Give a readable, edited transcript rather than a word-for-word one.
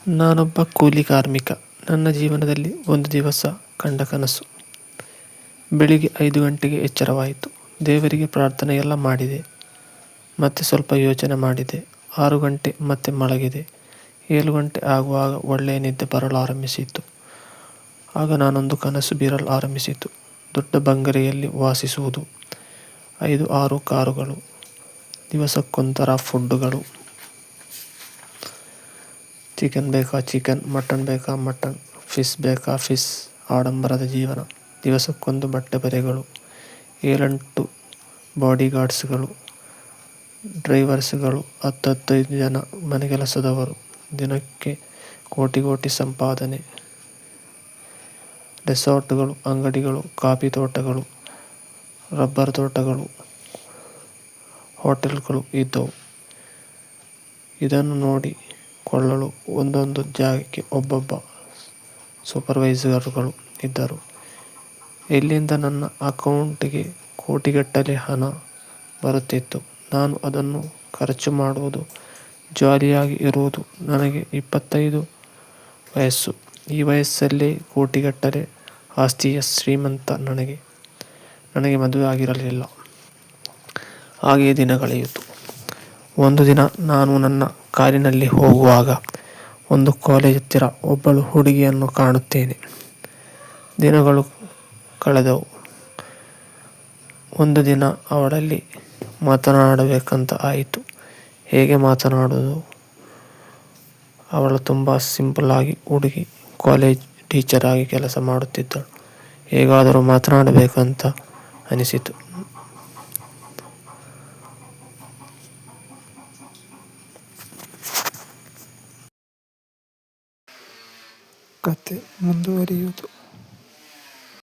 ನಾನೊಬ್ಬ ಕೂಲಿ ಕಾರ್ಮಿಕ. ನನ್ನ ಜೀವನದಲ್ಲಿ ಒಂದು ದಿವಸ ಕಂಡ ಕನಸು. ಬೆಳಿಗ್ಗೆ 5 ಗಂಟೆಗೆ ಎಚ್ಚರವಾಯಿತು. ದೇವರಿಗೆ ಪ್ರಾರ್ಥನೆಯೆಲ್ಲ ಮಾಡಿದೆ. ಮತ್ತೆ ಸ್ವಲ್ಪ ಯೋಚನೆ ಮಾಡಿದೆ. 6 ಗಂಟೆ ಮತ್ತೆ ಮಲಗಿದೆ. 7 ಗಂಟೆ ಆಗುವಾಗ ಒಳ್ಳೆಯ ನಿದ್ದೆ ಬರಲಾರಂಭಿಸಿತು. ಆಗ ನಾನೊಂದು ಕನಸು ಬೀರಲು ಆರಂಭಿಸಿತು. ದೊಡ್ಡ ಬಂಗಲೆಯಲ್ಲಿ ವಾಸಿಸುವುದು. 5-6 ಕಾರುಗಳು. ದಿವಸಕ್ಕೊಂಥರ ಫುಡ್ಡುಗಳು. ಚಿಕನ್ ಬೇಕಾ ಚಿಕನ್, ಮಟನ್ ಬೇಕಾ ಮಟನ್, ಫಿಶ್ ಬೇಕಾ ಫಿಶ್. ಆಡಂಬರದ ಜೀವನ. ದಿವಸಕ್ಕೊಂದು ಬಟ್ಟೆ ಬರೆಗಳು. 7-8 ಬಾಡಿಗಾರ್ಡ್ಸ್ಗಳು, ಡ್ರೈವರ್ಸ್ಗಳು, 10-15 ಜನ ಮನೆಗೆಲಸದವರು. ದಿನಕ್ಕೆ ಕೋಟಿ ಸಂಪಾದನೆ. ರೆಸಾರ್ಟ್ಗಳು, ಅಂಗಡಿಗಳು, ಕಾಫಿ ತೋಟಗಳು, ರಬ್ಬರ್ ತೋಟಗಳು, ಹೋಟೆಲ್ಗಳು ಇದ್ದವು. ಇದನ್ನು ನೋಡಿಕೊಳ್ಳಲು ಒಂದೊಂದು ಜಾಗಕ್ಕೆ ಒಬ್ಬೊಬ್ಬ ಸೂಪರ್ವೈಸರುಗಳು ಇದ್ದರು. ಇಲ್ಲಿಂದ ನನ್ನ ಅಕೌಂಟಿಗೆ ಕೋಟಿಗಟ್ಟಲೆ ಹಣ ಬರುತ್ತಿತ್ತು. ನಾನು ಅದನ್ನು ಖರ್ಚು ಮಾಡುವುದು, ಜಾಲಿಯಾಗಿ ಇರುವುದು. ನನಗೆ 25 ವಯಸ್ಸು. ಈ ವಯಸ್ಸಲ್ಲೇ ಕೋಟಿಗಟ್ಟಲೆ ಆಸ್ತಿಯ ಶ್ರೀಮಂತ. ನನಗೆ ಮದುವೆ ಆಗಿರಲಿಲ್ಲ. ಹಾಗೆಯೇ ದಿನ ಕಳೆಯಿತು. ಒಂದು ದಿನ ನಾನು ನನ್ನ ಕಾರಿನಲ್ಲಿ ಹೋಗುವಾಗ ಒಂದು ಕಾಲೇಜ್ ಹತ್ತಿರ ಒಬ್ಬಳು ಹುಡುಗಿಯನ್ನು ಕಾಣುತ್ತೇನೆ. ದಿನಗಳು ಕಳೆದವು. ಒಂದು ದಿನ ಅವಳಲ್ಲಿ ಮಾತನಾಡಬೇಕಂತ ಆಯಿತು. ಹೇಗೆ ಮಾತನಾಡುವುದು? ಅವಳು ತುಂಬ ಸಿಂಪಲ್ ಆಗಿ ಹುಡುಗಿ. ಕಾಲೇಜ್ ಟೀಚರ್ ಆಗಿ ಕೆಲಸ ಮಾಡುತ್ತಿದ್ದಳು. ಹೇಗಾದರೂ ಮಾತನಾಡಬೇಕಂತ ಅನಿಸಿತು. ಕತೆ ಮುಂದುವರಿಯುವುದು.